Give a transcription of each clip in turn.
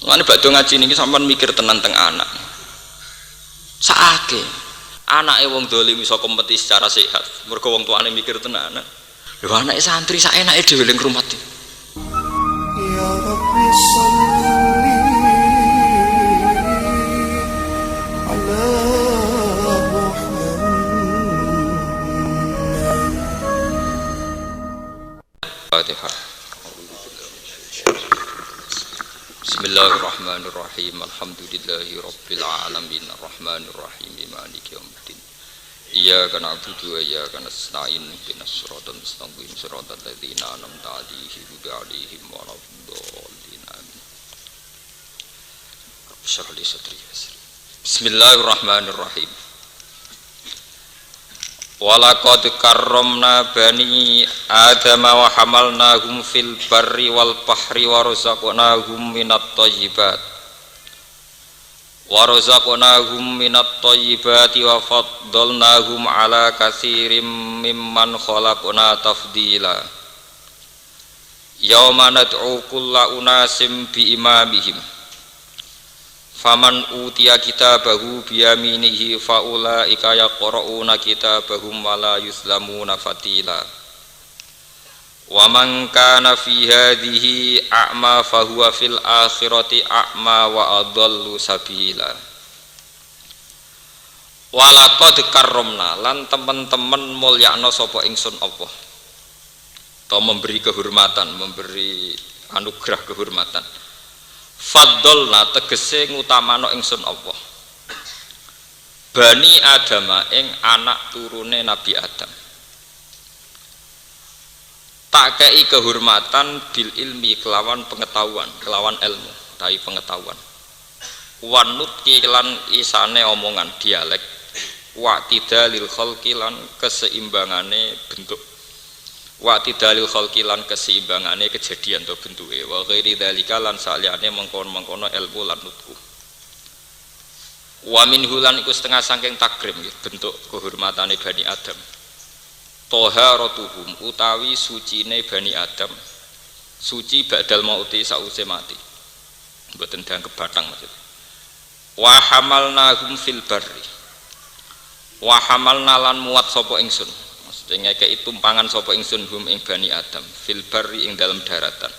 Mulane badhe ngaji niki sampean mikir tenan teng anak. Saake anake wong dolim iso kompetisi secara sehat. Mergo wong tuane mikir tenan. Lho anake santri sak enake dhewe ning rumah iki. Ya Rabbi sholli ala Fatihah. Bismillahirrahmanirrahim. Alhamdulillahi rabbil alamin arrahmanir rahim maliki yaumiddin. Iyyaka na'budu wa iyyaka nasta'in ihdinas siratal mustaqim siratal ladzina an'amta 'alaihim waladdallin amin. Shrah li sadri yassir. Bismillahirrahmanirrahim. Walaqad karramna bani adama wa hamalnahum fil barri wal bahri wa razaqnahum minat thayyibat wa faddalnahum ala katsirin mimman khalaqna tafdila. Yauma nad'u kulla unasim bi imamihim faman utiya kitabahu biyaminihi faulaika yaqra'una kitabahum wala yuzlamuna fatila. Wa man kana fi hadhihi a'ma fahuwa fil akhirati a'ma wa adallu sabila. Walaqad karramna lan teman-teman mulyakna sapa ingsun Allah. Atau memberi kehormatan, memberi anugerah kehormatan. Faddalna tegese ngutamano ingsun Allah Bani Adam ing anak turune Nabi Adam. Tak kei kehormatan bil ilmi kelawan pengetahuan, kelawan ilmu, tawi pengetahuan. Wanut lan isane omongan dialek, wa tidalil khalqi lan keseimbangane bentuk. Wa tidalil khalqi lan keseimbangane kejadian atau bentuke wa ghairi dzalika lan saliyane mengkono-mengkono ilmu lan nutku. Wa minhu lan iku setengah saking takrim bentuk kehormatane Bani Adam. Taharatuhum utawi sucine Bani Adam, suci ba'dal mauti sause mati. Mboten dang kebatang maksud. Wa hamalnahum fil barri. Wa hamalna lan muat sapa ingsun. Maksudnya ngekei tumpangan sapa ingsun hum ing Bani Adam fil barri ing dalam daratan.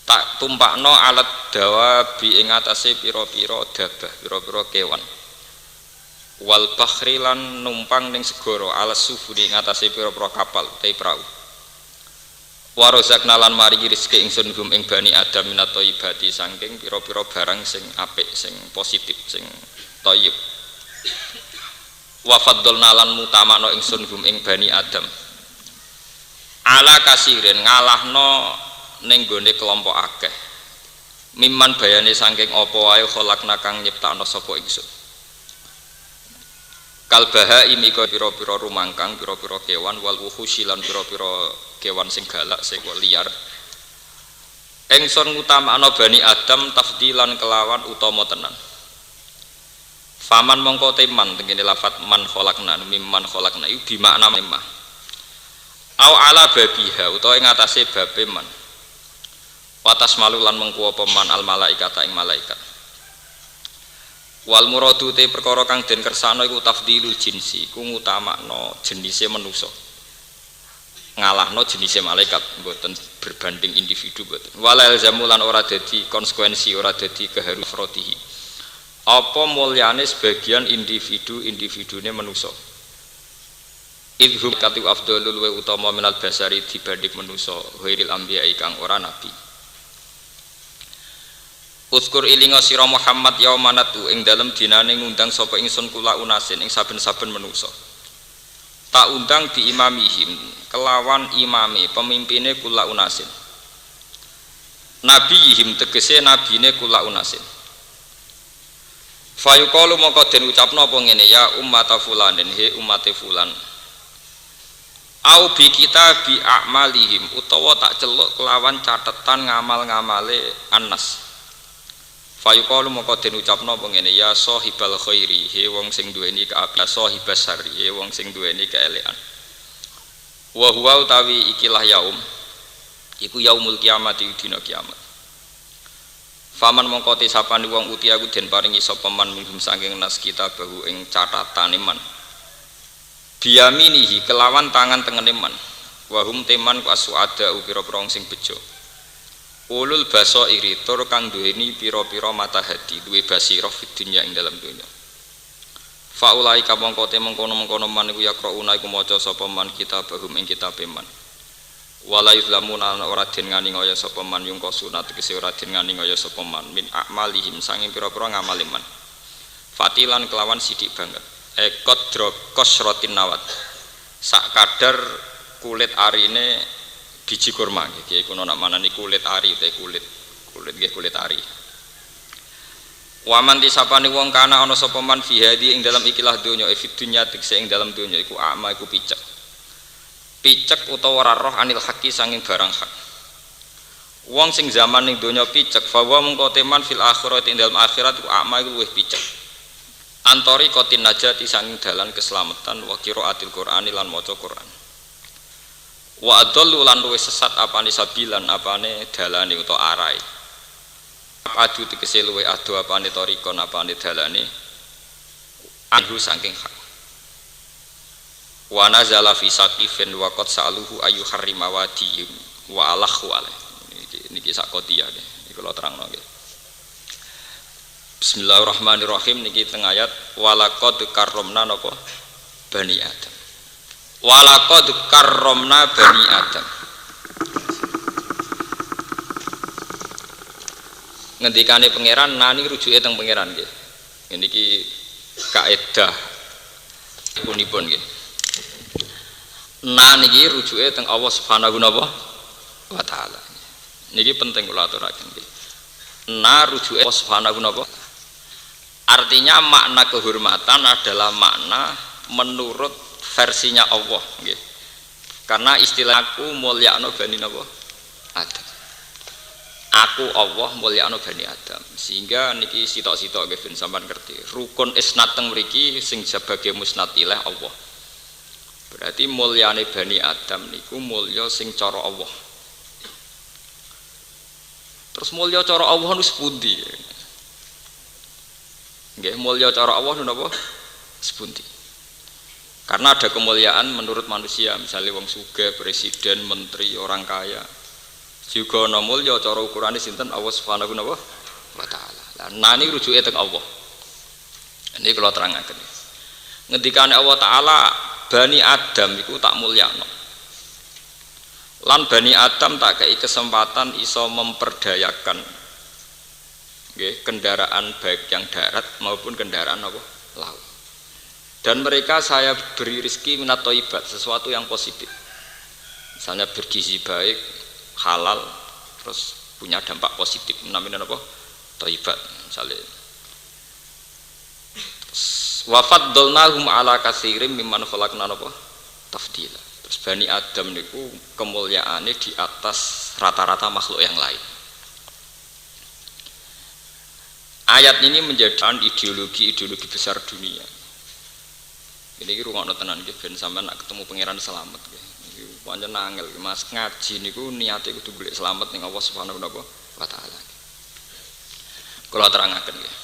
Tak tumpakno alat dawabi ing atase pira-pira dabah, pira-pira kewan. Wal bahri lan numpang ning segara alas sufuri ing atase pira-pira kapal te prau. Wa razaqna lan maringi rezeki ingsun hum ing Bani Adam minat thayyibati saking pira-pira barang sing apik, sing positif, sing thayyib. Wa faddalna lan mutamakno ingsun hum ing Bani Adam ala kasirin ngalahno ning gone kelompok akeh mimman bayane saking apa wae khalaqna kang nyiptakno sapa ingsun kalbaha imika pira-pira rumangkang pira-pira kewan wal wuhusi lan pira-pira kewan sing galak sing liar ingsun ngutamakno Bani Adam tafdilan kelawan utama tenan. Faman mongko teman tengene lafat man khalaqna mimman khalaqna iku bimakna mimma au ala babiha utawa ing atase babe man watas malulan mengku apa man al malaikata ing malaikat wal muradu te perkara kang den kersane iku tafdilul jinsi ku ngutamakno jenise manusa ngalahno jenise malaikat mboten berbanding individu mboten walal zamulan ora dadi konsekuensi ora dadi keharusrotihi apa mulyane sebagian individune manusa idhum katu afdalul wa utama minal basari dibanding manusa ghairil anbiya kang ora nabi. Uzkur ilinga sira Muhammad yaumanatu ing dalem dinane ngundang sapa ingsun kula unasin ing saben-saben manusa tak undang di imamihim kelawan imame pemimpine kula unasin nabiyihim tegese nabine kula unasin. Fayuqalu mongko den ucapno apa ngene ya ummata fulanin he umate fulan au bi kita bi a'malihim utawa tak celuk kelawan catetan ngamal-ngamale annas. Fayuqalu mongko den ucapno apa ngene ya sahibal khairi he wong sing duweni kaapian sahibas syarri he wong sing duweni kaelekan. Wa huwa utawi ikilah yaum iku yaumul kiamat dina kiamat. Faman mongko te sapane wong uti aku den paringi sapa man minhum saking nas kita bahu ing catatane man. Biyaminihi kelawan tangan tengene man. Wahum teman ku asuada pira-pira sing bejo. Ulul basairi tur kang duweni pira-pira mata hati, duwe basirah fid dunya ing dalam dunya. Faulai ka mongko te mengkono-mengkono man iku yaqrauna iku maca sapa man kitabahum ing kitabe man. Wala yuzlamuna ora den ngani kaya sapa man yung sunat tegese ora den ngani kaya sapa man min a'malihim sanging pira-pira ngamali man. Fatilan kelawan sithik banget. Qadra qasratin nawat. Sak kadar kulit arine biji kurma nggih kuno nak manani kulit ari utawa kulit nggih kulit ari. Waman disapane wong kana ana sapa man fi hadi ing dalam ikilah donya fi dunya tegese ing dalam donya iku ama iku picek utawa ora roh anil haqi sanging barang hak. Wong sing zaman ning donya picek fawa mengko teman fil akhirat ing dalam akhirat iku ama iku luwih picek. Antori kotin najati sanging dalan keselamatan wa qiraatil Qur'ani lan maca Qur'an. Wa adallu lan luwih sesat apane sabilan apane dalane utawa arae. Adu tegese luwih adu apane tarikon apane dalane anhu saking hak. Wa nazala fi saqifin wa qad sa'aluhu ayu harrima wadi wa alahu alaih. Niki sak qotiyah nggih. Iki kula terangno nggih. Bismillahirrahmanirrahim niki teng ayat walaqad karramna napa bani Adam. Walaqad karramna bani Adam. Ngendikane pangeran nani rujuke teng pangeran nggih. Niki kaidah punipun nggih. Niki rujuke teng Allah Subhanahu wa taala. Niki penting kula aturaken nggih. Rujuke Allah Subhanahu wa taala. Artinya makna kehormatan adalah makna menurut versinya Allah nggih. Karena istilah aku mulyakno bani napa? Adam. Aku Allah mulyakno bani Adam. Sehingga niki sitok-sitok nggih ben sampean ngerti. Rukun isnad teng mriki sing sebagai musnad ilaih Allah. Berarti mulyane bani Adam niku mulya sing cara Allah. Terus mulya cara Allah nu sepundi? Nggih, mulya cara Allah nu napa? Sepundi. Karena ada kemuliaan menurut manusia, misalnya wong sugih, presiden, menteri, orang kaya. Juga ana mulya cara ukurane sinten Allah Subhanahu wa taala. Lah nani rujuke teng Allah. Ini kula terangaken. Ngendikane Allah taala Bani Adam iku tak mulyakno. Lan Bani Adam tak kei kesempatan iso memperdayakan nggih kendaraan baik yang darat maupun kendaraan apa laut. Dan mereka saya beri rezeki minat thayyibat, sesuatu yang positif. Misalnya bergizi baik, halal, terus punya dampak positif namanya apa? Thayyibat misalnya. Wa faddalnahum ala katsirin mimman khalaqna apa? Tafdila. Terus Bani Adam niku kemuliaannya di atas rata-rata makhluk yang lain. Ayat ini menjadi ideologi besar dunia. Ini rungokno tenan nggih ben sampean nak ketemu pangeran selamat nggih. Iki pancen angel Mas ngaji niku niate kudu golek selamat ning Allah Subhanahu wa taala. Kula terangaken nggih.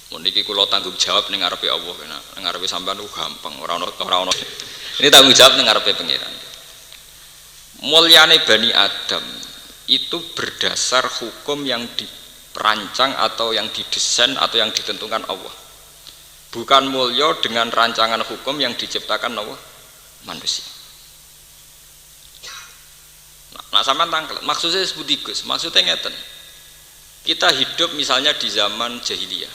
Mun niki kula tanggung jawab ning ngarepe Allah ning ngarepe sampean ku gampang ora ono. Ini tanggung jawab ning ngarepe pangeran. Mulyane Bani Adam itu berdasar hukum yang dirancang atau yang didesain atau yang ditentukan Allah. Bukan mulya dengan rancangan hukum yang diciptakan Allah manusia. Nah sampean tangkel, maksudnya seperti Gus, maksudnya ngeten. Kita hidup misalnya di zaman jahiliyah.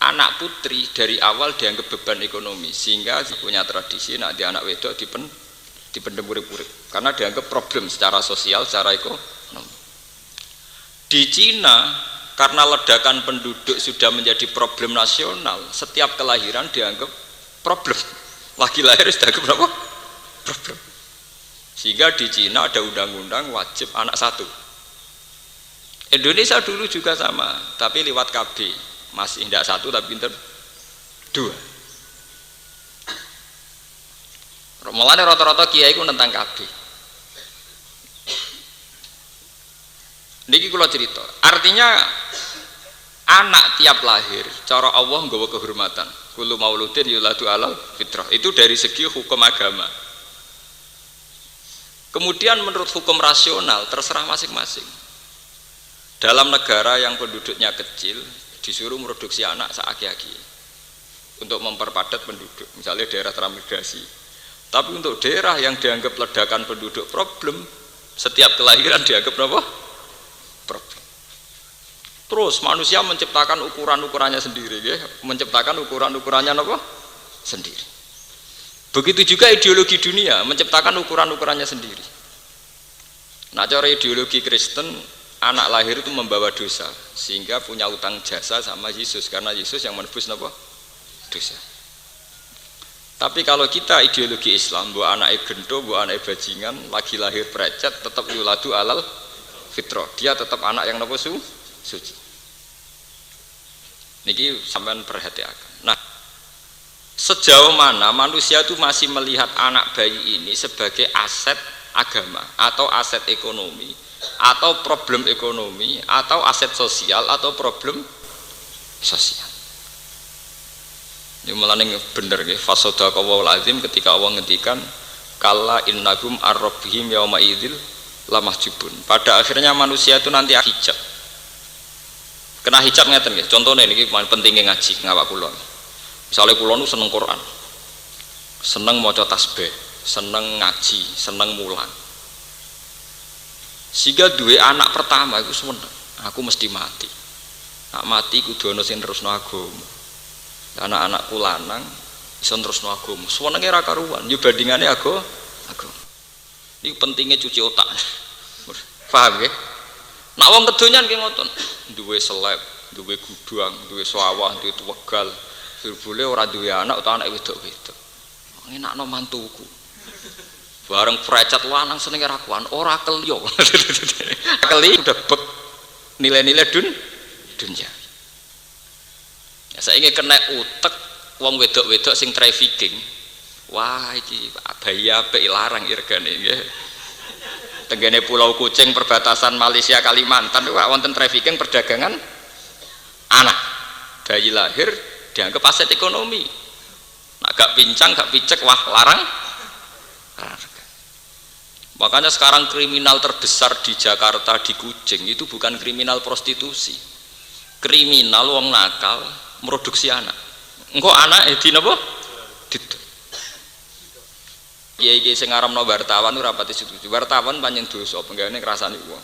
Anak putri dari awal dianggap beban ekonomi sehingga punya tradisi nak di anak wedok dipendem urip-urip karena dianggap problem secara sosial, secara ekonomi. Di Cina karena ledakan penduduk sudah menjadi problem nasional, setiap kelahiran dianggap problem. Lagi lahir sudah dianggap berapa? Problem. Sehingga di Cina ada undang-undang wajib anak satu. Indonesia dulu juga sama, tapi lewat KB. Masih tidak satu tapi pinter dua. Mulane rata-rata kiai ku nentang KB. Niki kula cerita. Artinya anak tiap lahir cara Allah nggawa kehormatan. Kullu mauludin yuladu alal fitrah. Itu dari segi hukum agama. Kemudian menurut hukum rasional terserah masing-masing. Dalam negara yang penduduknya kecil disuruh memproduksi anak seaki-aki untuk memperpadat penduduk, misalnya daerah transmigrasi. Tapi untuk daerah yang dianggap ledakan penduduk problem, setiap kelahiran dianggap apa? Problem. Terus manusia menciptakan ukuran-ukurannya sendiri, ya? Menciptakan ukuran-ukurannya apa? Sendiri. Begitu juga ideologi dunia menciptakan ukuran-ukurannya sendiri. Nah, cara ideologi Kristen, anak lahir itu membawa dosa, sehingga punya utang jasa sama Yesus, karena Yesus yang menebus apa? Dosa. Tapi kalau kita ideologi Islam, bu anaknya gento, bu anaknya bajingan, lagi lahir precet, tetap yuladu alal fitrah. Dia tetap anak yang apa? Suci. Niki sampean perhatikan. Nah, sejauh mana manusia itu masih melihat anak bayi ini sebagai aset agama atau aset ekonomi atau problem ekonomi atau aset sosial atau problem sosial. Ini malah bener nggih, fasodaqallahul azim ketika Allah ngendikan kalla innahum ar-rabbihim yauma idzil lamahjubun. Pada akhirnya manusia itu nanti hijab. Kena hijab ngeten nggih. Contohnya niki pentingnya ngaji ngawak kula. Misalnya kula nu seneng Quran. Seneng maca tasbih, seneng ngaji, seneng mulang. Sehingga dua anak pertama itu seneng, aku mesti mati. Nak mati kudu ana sing terusno agama. Anak-anakku lanang iso terusno agama. Senenge ra karuan, yo bandingane agama. Iki pentingnya cuci otak. Paham nggih? Nak wong kedonyan ki ngoten, duwe seleb, duwe gudang, duwe sawah, duwe tuwegal. Boleh ora duwe anak utawa anak wedok-wedok. Ngenakno mantuku. Bareng precet lanang senenge ra kuan, ora kelyo. Keli udah bek nilai-nilai dunia. Ya saiki kena utek wong wedok-wedok sing trafficking. Wah iki bayi apik larang regane nggih. Tenggene Pulau Kucing perbatasan Malaysia Kalimantan wah wonten trafficking perdagangan anak. Bayi lahir dianggap aset ekonomi. Nak gak pincang, gak picek, wah larang. Makanya sekarang kriminal terbesar di Jakarta di Kucing itu bukan kriminal prostitusi, kriminal wong nakal produksi anak. Engko anak di napa? Didol. Kiai-kiai sing ngaramno wartawan ora pati setuju. Wartawan pancen dosa penggane ngrasani wong.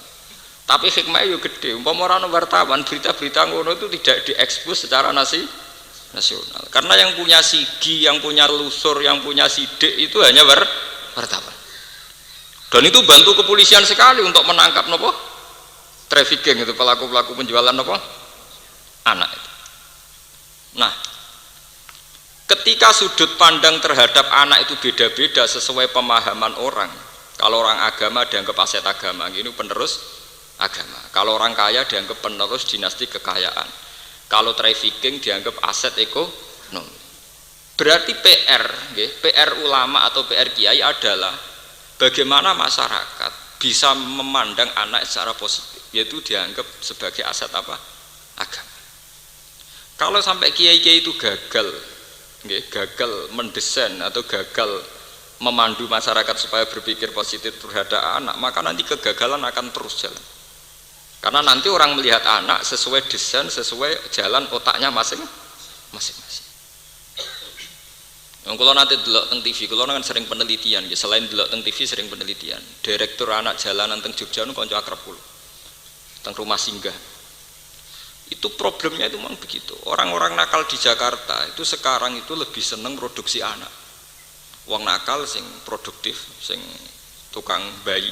Tapi hikmahnya yo gede. Umpama ora ono wartawan, berita-berita ngono itu tidak diekspos secara nasional. Karena yang punya sigi, yang punya lusur, yang punya sidik itu hanya wartawan. Dan itu bantu kepolisian sekali untuk menangkap nopo trafficking itu, pelaku-pelaku penjualan nopo anak itu. Nah, ketika sudut pandang terhadap anak itu beda-beda sesuai pemahaman orang. Kalau orang agama dianggap aset agama, ini penerus agama. Kalau orang kaya dianggap penerus dinasti kekayaan. Kalau trafficking dianggap aset ekonomi. Berarti PR ulama atau PR kiai adalah bagaimana masyarakat bisa memandang anak secara positif, yaitu dianggap sebagai aset apa? Agama. Kalau sampai kiai-kiai itu gagal mendesain atau gagal memandu masyarakat supaya berpikir positif terhadap anak, maka nanti kegagalan akan terus jalan. Karena nanti orang melihat anak sesuai desain, sesuai jalan otaknya masing-masing. Yang kalau nanti delok teng TV, kalau kan sering penelitian, selain delok teng TV sering penelitian. Direktur anak jalanan teng Jogja nu kanca akrab kula. Teng rumah singgah. Itu problemnya itu memang begitu. Orang-orang nakal di Jakarta itu sekarang itu lebih seneng produksi anak. Wong nakal sing produktif, sing tukang bayi.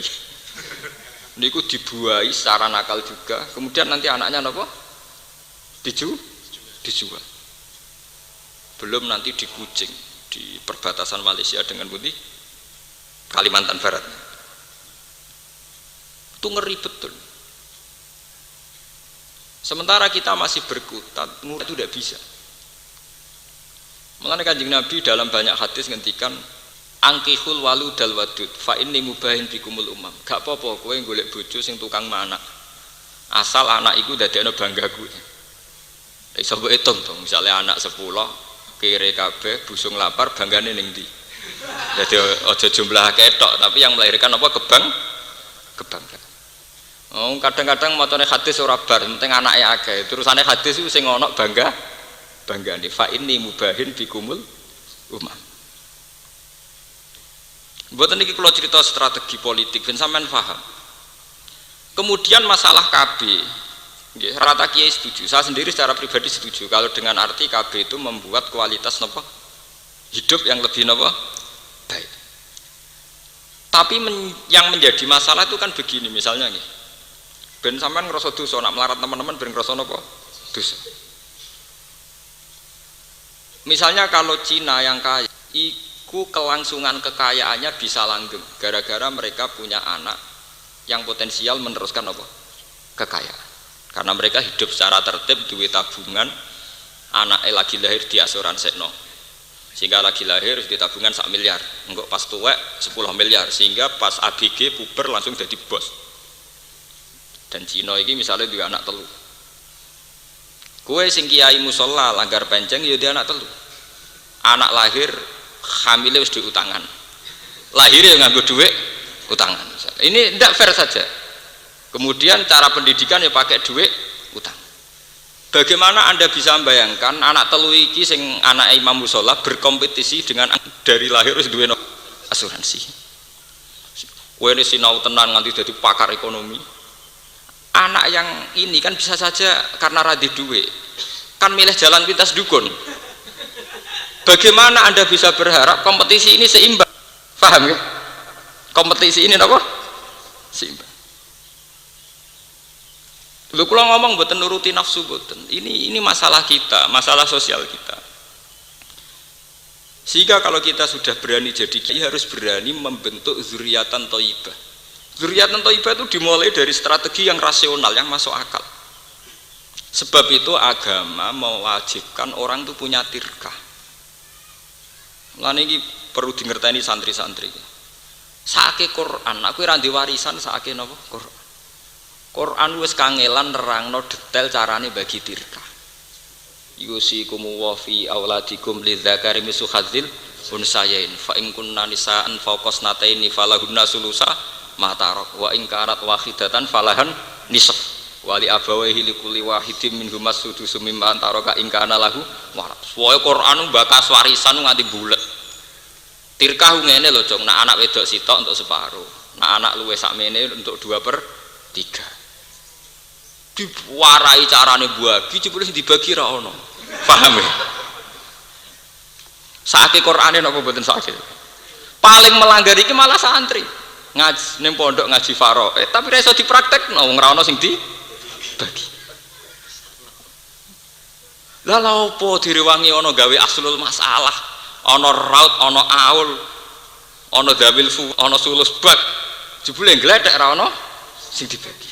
Niku dibuai secara nakal juga. Kemudian nanti anaknya apa? Dijual. Belum nanti di Kucing, di perbatasan Malaysia dengan Putih Kalimantan Barat. Itu ngeri betul. Sementara kita masih berkutat, itu tidak bisa. Mengenai Kanjeng Nabi dalam banyak hadis ngendikan angkihul waludal wadud fa inni mubahin bikumul umam. Gak apa-apa kowe golek bojo sing tukang manak. Asal anak iku dadekno banggaku. Iso mbok hitung to, misale anak 10 kere kabeh busung lapar banggane ning ndi. Dadi aja jumlah ketok, tapi yang melahirkan apa kebanggaan. Oh, kadang-kadang macane hadis ora bar, penting anake akeh. Terusane hadis iku sing ana banggane fa inni mubahin bikumul umam. Mboten iki kula cerita strategi politik ben sampean paham. Kemudian masalah KB, nggih rata kiai setuju. Saya sendiri secara pribadi setuju kalau dengan arti KB itu membuat kualitas napa hidup yang lebih napa baik. Tapi yang menjadi masalah itu kan begini misalnya nih. Ben sampean ngrasa dosa nak melarat teman-teman ben ngrasa napa dosa. Misalnya kalau Cina yang kaya, iku kelangsungan kekayaannya bisa langgeng gara-gara mereka punya anak yang potensial meneruskan apa? Kekayaan. Karena mereka hidup secara tertib, duwe tabungan, anaknya lagi lahir di asuransikno. Sehingga lagi lahir di tabungan 1 miliar. Engko pas tuwek 10 miliar sehingga pas ABG puber langsung jadi bos. Dan Cina ini misalnya duwe anak 3. Kowe sing kiai musala langgar penceng ya dia anak 3. Anak lahir hamile wis diutangan. Lahirnya nganggo duit utangan. Ini tidak fair saja. Kemudian cara pendidikan ya pakai duit utang. Bagaimana Anda bisa membayangkan anak 3 iki sing anak imam musala berkompetisi dengan dari lahir wis duwe asuransi. Kowe ini sinau tenan nganti jadi pakar ekonomi. Anak yang ini kan bisa saja karena radhi duit kan milih jalan pintas dukun. Bagaimana Anda bisa berharap kompetisi ini seimbang? Paham ya? Kompetisi ini apa? Seimbang. Lho kula ngomong mboten nuruti nafsu mboten. Ini masalah kita, masalah sosial kita. Sehingga kalau kita sudah berani jadi kiai harus berani membentuk zuriatan thayyibah. Zuriatan thayyibah itu dimulai dari strategi yang rasional, yang masuk akal. Sebab itu agama mewajibkan orang itu punya tirkah. Lan iki perlu dingerteni santri-santri. Saake Quran, aku ora ndek warisan saake napa? Quran. Quran wis kangelan nerangno detail carane bagi tirkah. Yusikum wa fi auladikum lidzakari mislu hadzil unsayain fa in kunna nisaan fawqasnataini falahunna sulusa ma tarak wa in karat wahidatan falahan nisf wali abawaihi likulli wahidin minhum as-sudusu mimma taraka in kana lahu waras. Pokoke Quran bakas warisan nganti bulet. Tirkah ngene lho, Jong. Nek anak wedok sitok untuk separuh. Nek anak luwih sakmene untuk 2/3. Diwarai carane bagi jebule sing dibagi ra ono. Paham ya? Saiki Qur'ane napa mboten sakit. Paling melanggar iki malah santri. Ngaji ning pondok ngaji faro. Tapi ra iso dipraktekno wong ra ono sing dibagi. Lah lha opo direwangi ana gawe aslul masalah, ana raut, ana aul, ana dawil fu, ana sulus bak. Jebule gledek ra ono sing dibagi.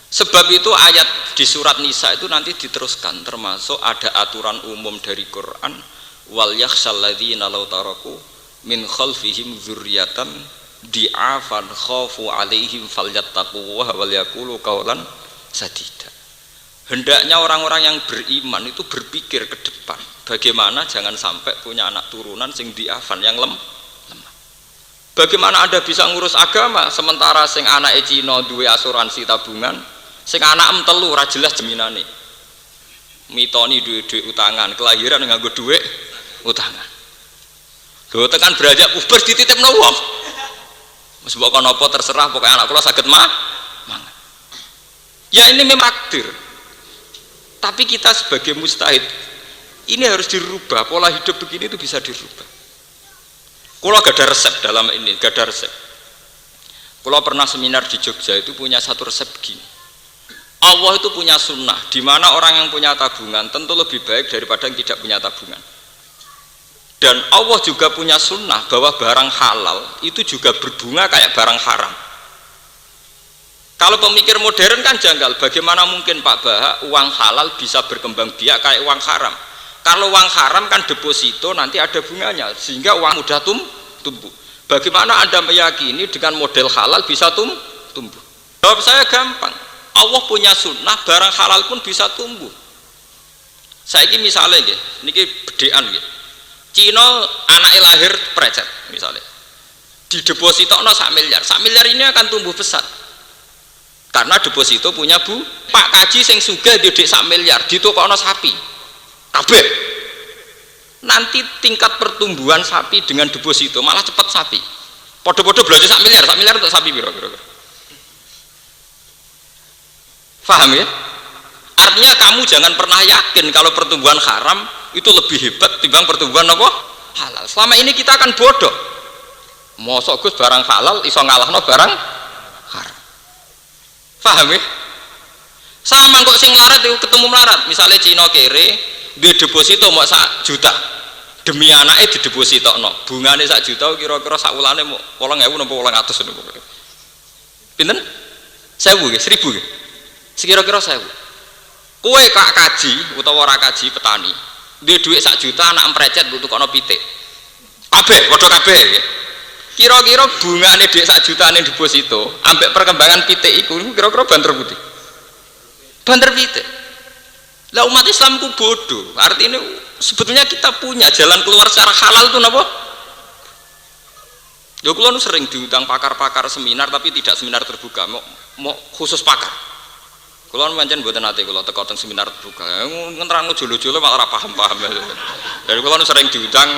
Sebab itu ayat di surat Nisa itu nanti diteruskan, termasuk ada aturan umum dari Quran, wal yakhshal ladzina law taraku min khalfihim dzurriatan di'afan khafu alaihim falyattaqullaha wal yaqulu qawlan sadida. Hendaknya orang-orang yang beriman itu berpikir ke depan, bagaimana jangan sampai punya anak turunan sing di'afan yang lemah. Bagaimana Anda bisa ngurus agama sementara sing anake Cina duwe asuransi tabungan, sing anak telu ora jelas jaminane. Mitoni duwe utangan, kelahiran nganggo duwe utangan. Lho tekan beranjak puber dititipno wong. Wis mbok kono apa terserah, pokoke anak kula saged mangan. Ya ini memang takdir. Tapi kita sebagai mustahid ini harus dirubah, pola hidup begini itu bisa dirubah. Kula gak ada resep dalam ini, gak ada resep. Kula pernah seminar di Jogja itu punya satu resep begini. Allah itu punya sunnah, di mana orang yang punya tabungan tentu lebih baik daripada yang tidak punya tabungan. Dan Allah juga punya sunnah bahwa barang halal itu juga berbunga kayak barang haram. Kalau pemikir modern kan janggal, bagaimana mungkin Pak Baha uang halal bisa berkembang biak kayak uang haram? Kalau uang haram kan deposito nanti ada bunganya, sehingga uang mudah tumbuh. Bagaimana Anda meyakini dengan model halal bisa tumbuh? Jawab saya gampang. Allah punya sunnah, barang halal pun bisa tumbuh. Saiki misalnya nggih, niki bedekan nggih. Cina anaknya lahir precet misalnya. Di depositokno 1 miliar. 1 miliar ini akan tumbuh besar. Karena deposito punya Pak Kaji sing sugih didik 1 miliar, ditokokno sapi. Kabeh. Nanti tingkat pertumbuhan sapi dengan deposito malah cepat sapi. Podo-podo belanja 1 miliar, 1 miliar untuk sapi kira-kira. Paham ya? Artinya kamu jangan pernah yakin kalau pertumbuhan haram itu lebih hebat timbang pertumbuhan apa? Halal. Selama ini kita akan bodoh. Mosok Gus barang halal iso ngalahno barang haram. Paham ya? Sama kok sing melarat itu ketemu melarat. Misalnya Cina kere duwe deposito mau 1 juta. Demi anaknya di depositokno. Bungane 1 juta kira-kira sak wulane mau 8.000 napa 800 niku. Pinten? 1.000 nggih, 1.000 nggih. Sekira-kira 1.000. Kowe kak kaji utawa ora kaji petani, duwe dhuwit 1 juta anak emprecet mbok tukokno pitik. Kabeh padha kabeh nggih. Kira-kira bungane dhuwit 1 juta ning deposito ambek perkembangan pitik iku kira-kira banter putih. Banter pitik. Lah umat Islam ku bodoh. Artinya sebetulnya kita punya jalan keluar secara halal itu napa? Ya kula nu sering diundang pakar-pakar seminar tapi tidak seminar terbuka, mau khusus pakar. Kula pancen mboten nate kula teko teng seminar terbuka. Ngenterangno jolo-jolo malah ora paham-paham. Dari kula nu sering diundang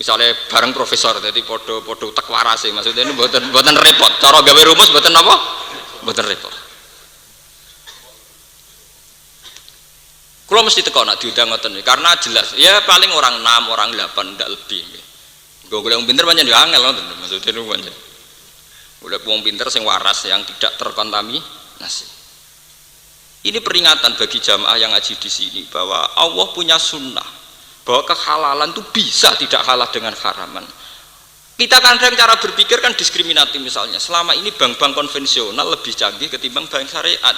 misalnya bareng profesor, jadi podo utek warase, maksudnya ini mboten repot. Cara gawe rumus mboten napa? Mboten repot. Kula mesti teko nak diundang ngoten karena jelas ya paling orang 6, orang 8 ndak lebih. Golek wong pinter pancen yo angel ngoten maksudnya niku pancen. Golek wong pinter sing waras yang tidak terkontaminasi. Ini peringatan bagi jamaah yang ngaji di sini bahwa Allah punya sunnah bahwa kehalalan itu bisa tidak kalah dengan haraman. Kita kadang cara berpikir kan diskriminatif, misalnya selama ini bank-bank konvensional lebih canggih ketimbang bank syariat,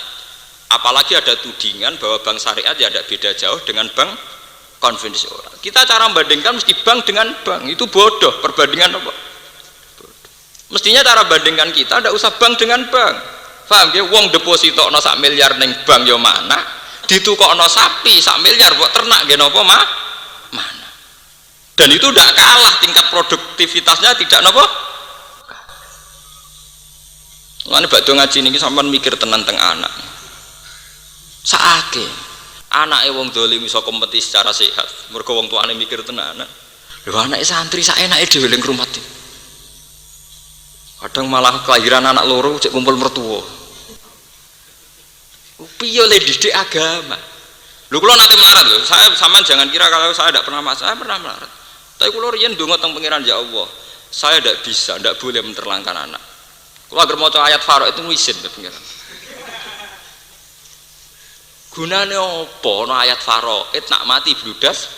apalagi ada tudingan bahwa bank syariat ya ada beda jauh dengan bank konvensional. Kita cara membandingkan mesti bank dengan bank, itu bodoh. Perbandingan apa? Bodoh. Mestinya cara bandingkan kita tidak usah bank dengan bank. Paham ya? Wong deposito 1 miliar neng bank yo mana? Ditukokno sapi 1 miliar buat ternak nggih napa mana? Dan itu tidak kalah tingkat produktivitasnya, tidak napa? Lan badhe ngaji niki sampean mikir tenan teng anak. Saake anake wong dolim iso kompetisi secara sehat. Mergo wong tuane mikir tenan. Lho anake santri sak enake dhewe ning rumah iki. Kadang malah kelahiran anak loro cek kumpul mertua. Piye le didik agama. Lho kula nate melarat lho. Saya sampean jangan kira kalau saya tidak pernah saya pernah melarat. Tapi kula riyen ndonga teng pangeran ya Allah. Saya tidak bisa, tidak boleh menterlankan anak. Kula agar maca ayat Farouk itu wisin ke pangeran. Gunane apa ana ayat Farouk? Nak mati bludas.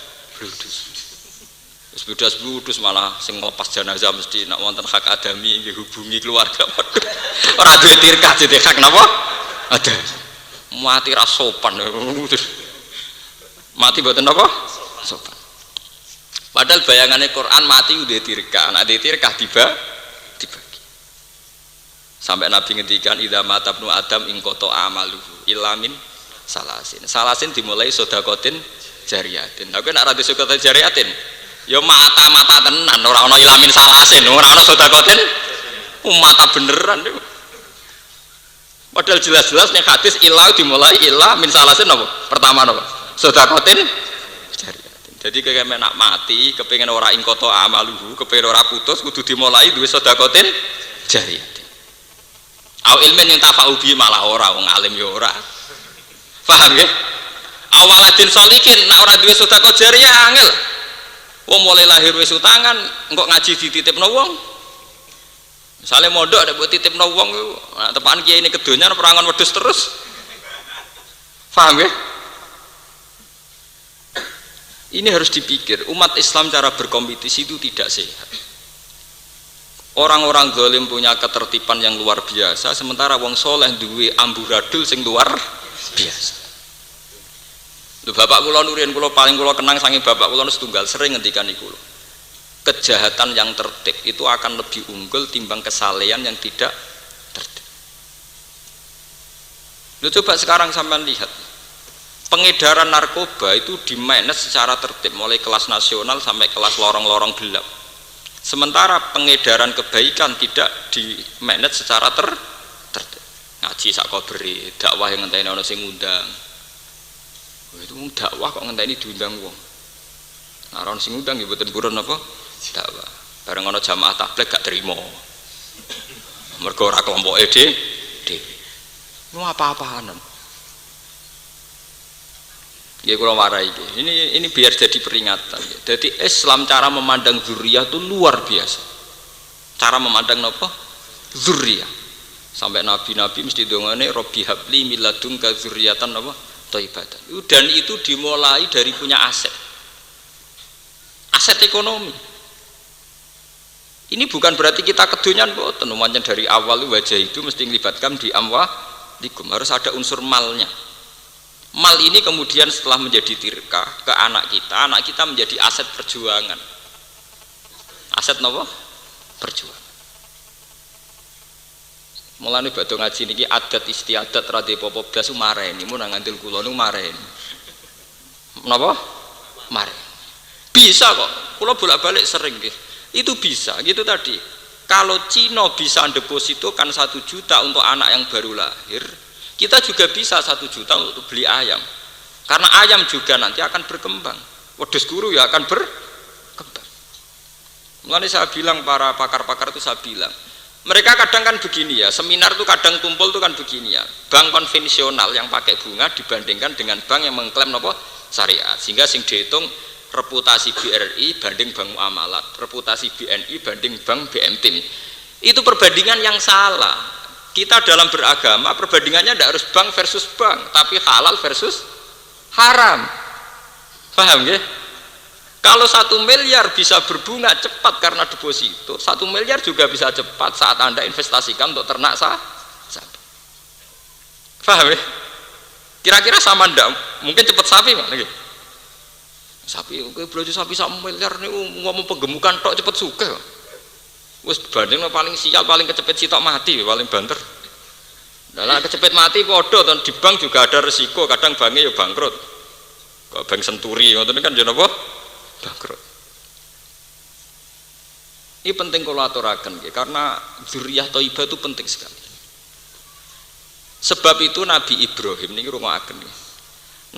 Bludas malah sing nglepas jenazah mesti nak wonten hak adami nggih hubungi keluarga. Ora duwe tirkah dite hak napa? Ada. Mati ra sopan. Mati mboten napa? Sopan. Padahal bayangannya Quran mati udah tirkah, nek tirkah dibagi. Sampai Nabi ngendikan idza mata ibnu Adam ing qata amaluhu ilamin salasin. Salasin dimulai sedekatin jariyatin. Tapi nek ora sedekatin jariyatin ya mata tenan, ora ana ilamin salasin, ora ana sedekatin mata beneran. Padahal jelas-jelas ning hadis ilah dimulai ilah min salasin apa? Pertama apa? Sedekatin jariyatin. Jadi kayak nak mati kepengin ora ing qata amaluhu, kepengin ora putus kudu dimulai duwe sedekatin jariyatin. Au ilmin yang tafa'u bi malah ora wong alim ya ora. Paham ya? Awaladin solikin nak ora duwe sedekah jariyah angel. Wong mulai lahir wis utangan, engko ngaji dititipno wong. Misale mondok ada buat titipno wong iku, nah, tepakan kiai ini kedonyan perangan wedhus terus. Paham ya? Ini harus dipikir, umat Islam cara berkompetisi itu tidak sehat. Orang-orang zalim punya ketertiban yang luar biasa, sementara wong soleh duwe amburadul sing luar biasa. Lho bapak kula nurian kula paling kula kenang saking bapak kula setunggal sering ngendikan iku lho. Kejahatan yang tertib itu akan lebih unggul timbang kesalehan yang tidak tertib. Lu coba sekarang sampean lihat. Pengedaran narkoba itu di-manage secara tertib mulai kelas nasional sampai kelas lorong-lorong gelap. Sementara pengedaran kebaikan tidak di-manage secara tertib. Ngaji sak beri dakwah yang ngenteni ana sing ngundang. Itu dakwah kok ngenteni diundang wong. Nah, orang sing ngundang ya mboten purun apa? Dakwah. Bareng ana jamaah tabligh gak terima. Mergo ora kelompoke dhewe. Lu apa-apaan? Ya kula warai iki. Ini biar jadi peringatan. Jadi Islam cara memandang zuriyah itu luar biasa. Cara memandang apa? Zuriyah. Sampai nabi-nabi mesti dongane Robbi habli min ladunka dzurriyyatan apa? Thayyibatan. Dan itu dimulai dari punya aset. Aset ekonomi. Ini bukan berarti kita kedonyan mboten, umpamanya dari awal wajah itu mesti melibatkan di amwalikum, harus ada unsur malnya. Mal ini kemudian setelah menjadi tirka ke anak kita menjadi aset perjuangan. Aset napa? Perjuangan. Mulane badhe ngaji niki adat istiadat radi apa blas mareni, mun nang ngandel kula niku mareni. Menapa? Mareni. Bisa kok. Kula bolak-balik sering nggih. Itu bisa gitu tadi. Kalau Cina bisa depositokan 1 juta untuk anak yang baru lahir, kita juga bisa 1 juta untuk beli ayam, karena ayam juga nanti akan berkembang. Wedhus guru ya akan berkembang. Mulane saya bilang, para pakar-pakar itu saya bilang, mereka kadang kan begini ya, seminar itu kadang tumpul itu kan begini ya, bank konvensional yang pakai bunga dibandingkan dengan bank yang mengklaim apa syariat, sehingga sing dihitung reputasi BRI banding bank muamalat, reputasi BNI banding bank BMTIM. Itu perbandingan yang salah. Kita dalam beragama perbandingannya tidak harus bank versus bank, tapi halal versus haram. Paham ya? Kalau 1 miliar bisa berbunga cepat karena deposito, 1 miliar juga bisa cepat saat Anda investasikan untuk ternak sapi. Paham ya? Kira-kira sama ndak? Mungkin cepat sapi Pak nggih. Sapi oke belajar sapi 1 miliar niku ngomong penggemukan tok cepet sugih. Wis bandingno paling sial paling kecepet sitok mati paling banter. Lah kecepet mati padha to di bank juga ada resiko, kadang banknya ya bangkrut. Kok bank Senturi ngoten kan ya napa? Bangkrut. Ini penting kalau aturaken nggih, karena dzurriyyah thayyibah itu penting sekali. Sebab itu Nabi Ibrahim niki rungokaken nggih.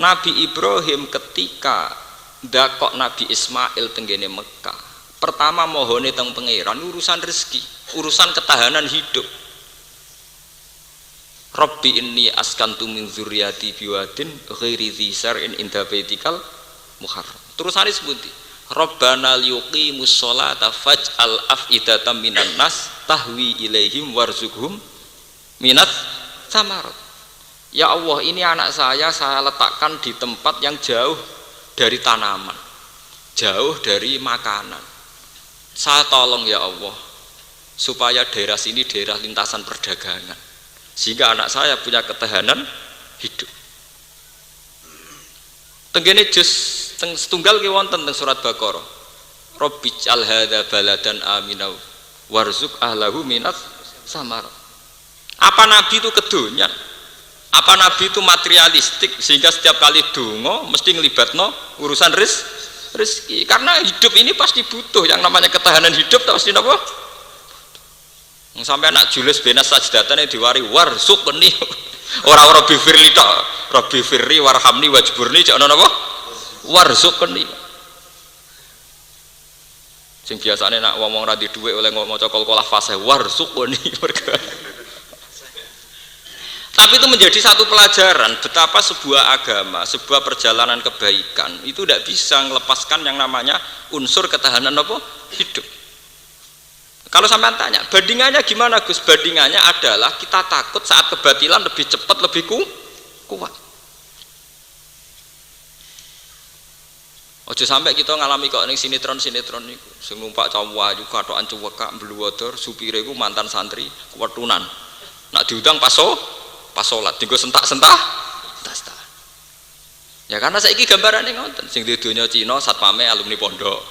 Nabi Ibrahim ketika ndakok Nabi Ismail tenggene Mekah, pertama mohone teng pangeran urusan rezeki, urusan ketahanan hidup. Rabbi inni askantu min dzurriyyati biwadin ghairi dzi sar'in inda baitikal muharram. Terusane sebuti Rabbana liyuqimus sholata faj'al af'idatan minan nas tahwi ilaihim warzuqhum minat samarat. Ya Allah, ini anak saya letakkan di tempat yang jauh dari tanaman, jauh dari makanan. Saya tolong ya Allah supaya daerah sini daerah lintasan perdagangan, sehingga anak saya punya ketahanan hidup. Tenggene juz teng setunggal ki wonten teng surat Baqarah. Rabbij'al hadza baladan amina warzuq ahlahu minat samarat. Apa nabi itu kedonya? Apa nabi itu materialistik sehingga setiap kali donga mesti ngelibatno urusan rezeki? Karena hidup ini pasti butuh yang namanya ketahanan hidup, pasti napa? Sampai anak Julius benas sajdatane diwari warzuqni. Ora bifirli tok, Rabbi firri warhamni wajburni jek ana napa? Warzuqni. Sing biasane nak ngomong ra di dhuwit oleh maca qalqalah fasih warzuqni. Tapi itu menjadi satu pelajaran betapa sebuah agama, sebuah perjalanan kebaikan itu tidak bisa melepaskan yang namanya unsur ketahanan apa? Hidup. Kalau sampean tanya, bandingannya gimana Gus? Bandingannya adalah kita takut saat kebatilan lebih cepat, lebih kuat. Ojo sampai kita ngalami kok ning sinetron niku. Sing numpak cowok ayu kathokan cuwekak mbluwodor, supire iku mantan santri kuwetunan. Nak diundang pas salat dienggo sentak-sentak tas. Ya karena saiki gambarane ngoten, sing di donya Cina satpame alumni pondok.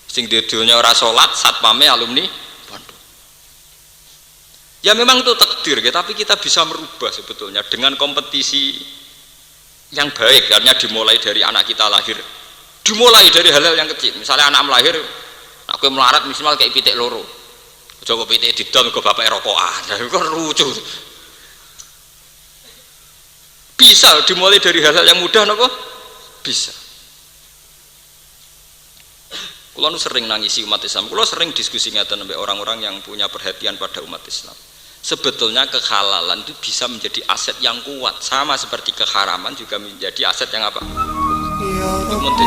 Sing di donya ora salat satpame alumni pondok. Ya memang itu takdir ya, tapi kita bisa merubah sebetulnya dengan kompetisi yang baik. Karena dimulai dari anak kita lahir, dimulai dari hal-hal yang kecil. Misalnya anak melahir, aku melarat minimal kayak pitik loro, coba pitik didol ke bapak rokokan, itu kan lucu. Bisa dimulai dari hal-hal yang mudah, nopo bisa. Kulo nu sering nangisi umat Islam, kulo sering diskusi ngeten sampai orang-orang yang punya perhatian pada umat Islam. Sebetulnya kehalalan itu bisa menjadi aset yang kuat, sama seperti keharaman juga menjadi aset yang apa? Ya Untuk Rabbi